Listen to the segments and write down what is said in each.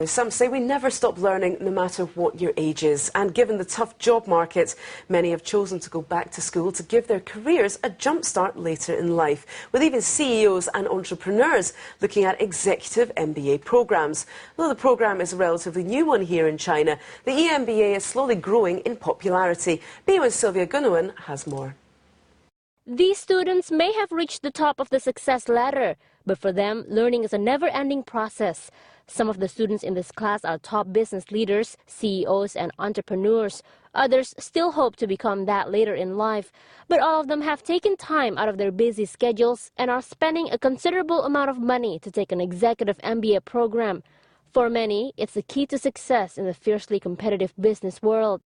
Some say we never stop learning, no matter what your age is. And given the tough job market, many have chosen to go back to school to give their careers a jump start later in life, with even CEOs and entrepreneurs looking at executive MBA programs. Though the program is a relatively new one here in China, the EMBA is slowly growing in popularity. BON's Sylvia Gunawan has more. These students may have reached the top of the success ladder, but for them, learning is a never-ending process. Some of the students in this class are top business leaders, CEOs, and entrepreneurs. Others still hope to become that later in life. But all of them have taken time out of their busy schedules and are spending a considerable amount of money to take an executive MBA program. For many, it's the key to success in the fiercely competitive business world.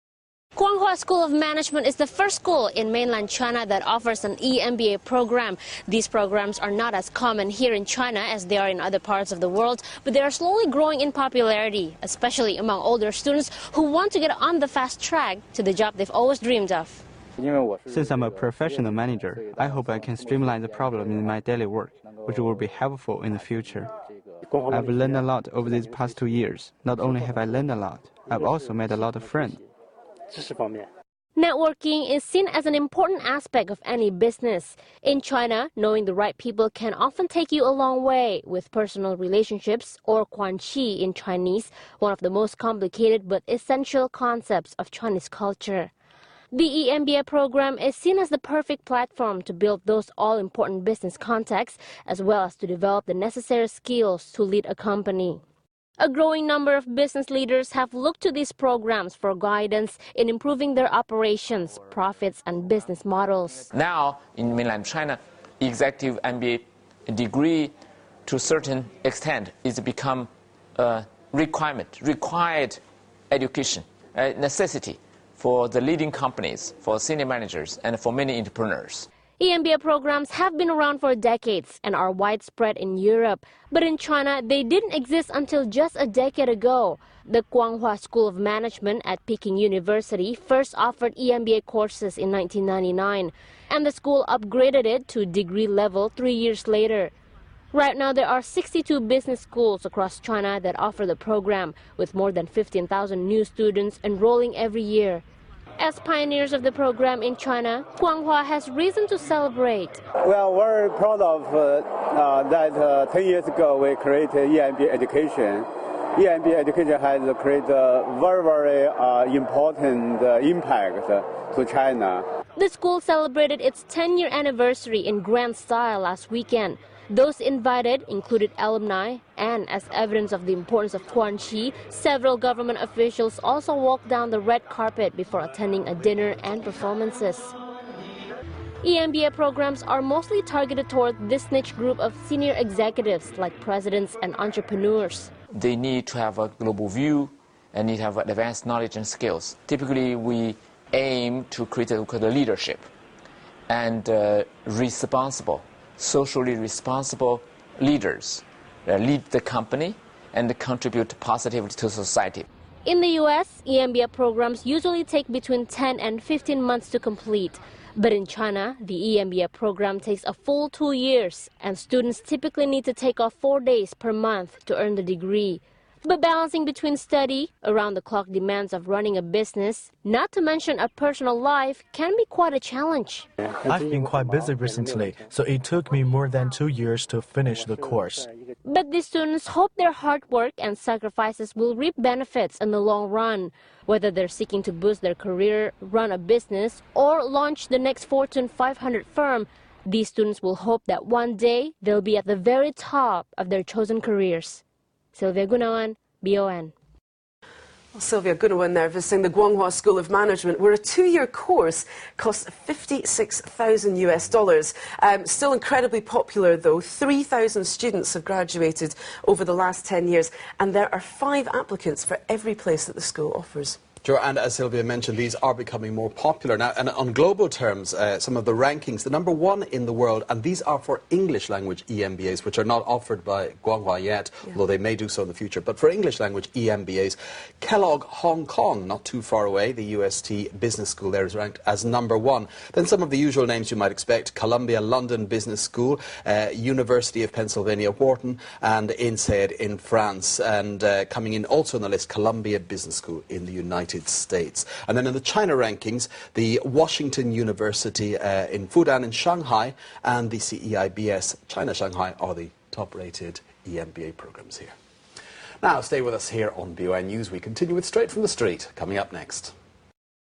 Guanghua School of Management is the first school in mainland China that offers an EMBA program. These programs are not as common here in China as they are in other parts of the world, but they are slowly growing in popularity, especially among older students who want to get on the fast track to the job they've always dreamed of. Since I'm a professional manager, I hope I can streamline the problem in my daily work, which will be helpful in the future. I've learned a lot over these past 2 years. Not only have I learned a lot, I've also made a lot of friends. Networking is seen as an important aspect of any business. In China, knowing the right people can often take you a long way, with personal relationships, or guanqi in Chinese, one of the most complicated but essential concepts of Chinese culture. The EMBA program is seen as the perfect platform to build those all-important business contacts, as well as to develop the necessary skills to lead a company. A growing number of business leaders have looked to these programs for guidance in improving their operations, profits, and business models. Now, in mainland China, executive MBA degree, to a certain extent, is become a required education, a necessity for the leading companies, for senior managers, and for many entrepreneurs. EMBA programs have been around for decades and are widespread in Europe. But in China, they didn't exist until just a decade ago. The Guanghua School of Management at Peking University first offered EMBA courses in 1999, and the school upgraded it to degree level 3 years later. Right now, there are 62 business schools across China that offer the program, with more than 15,000 new students enrolling every year. As pioneers of the program in China, Guanghua has reason to celebrate. We are very proud of that 10 years ago we created EMBA education. EMBA education has created a very important impact to China. The school celebrated its 10-year anniversary in grand style last weekend. Those invited included alumni, and as evidence of the importance of guanqi, several government officials also walked down the red carpet before attending a dinner and performances. EMBA programs are mostly targeted toward this niche group of senior executives like presidents and entrepreneurs. They need to have a global view and need to have advanced knowledge and skills. Typically, we aim to create a leadership and socially responsible leaders lead the company and contribute positively to society. In the U.S., EMBA programs usually take between 10 and 15 months to complete. But in China, the EMBA program takes a full 2 years, and students typically need to take off 4 days per month to earn the degree. But balancing between study, around-the-clock demands of running a business, not to mention a personal life, can be quite a challenge. I've been quite busy recently, so it took me more than 2 years to finish the course. But these students hope their hard work and sacrifices will reap benefits in the long run. Whether they're seeking to boost their career, run a business, or launch the next Fortune 500 firm, these students will hope that one day they'll be at the very top of their chosen careers. Sylvia Gunawan, BON. Sylvia Gunawan there visiting the Guanghua School of Management, where a 2-year course costs $56,000 US. Still incredibly popular though. 3,000 students have graduated over the last 10 years, and there are 5 applicants for every place that the school offers. Sure, and as Sylvia mentioned, these are becoming more popular now. And on global terms, some of the rankings, the #1 in the world, and these are for English language EMBAs, which are not offered by Guanghua yet, although they may do so in the future. But for English language EMBAs, Kellogg Hong Kong, not too far away, the UST Business School there is ranked as #1. Then some of the usual names you might expect: Columbia London Business School, University of Pennsylvania Wharton, and INSEAD in France. And coming in also on the list, Columbia Business School in the United States. And then in the China rankings, the Washington University in Fudan in Shanghai and the CEIBS China Shanghai are the top-rated EMBA programs here. Now, stay with us here on BON News. We continue with Straight from the Street, coming up next.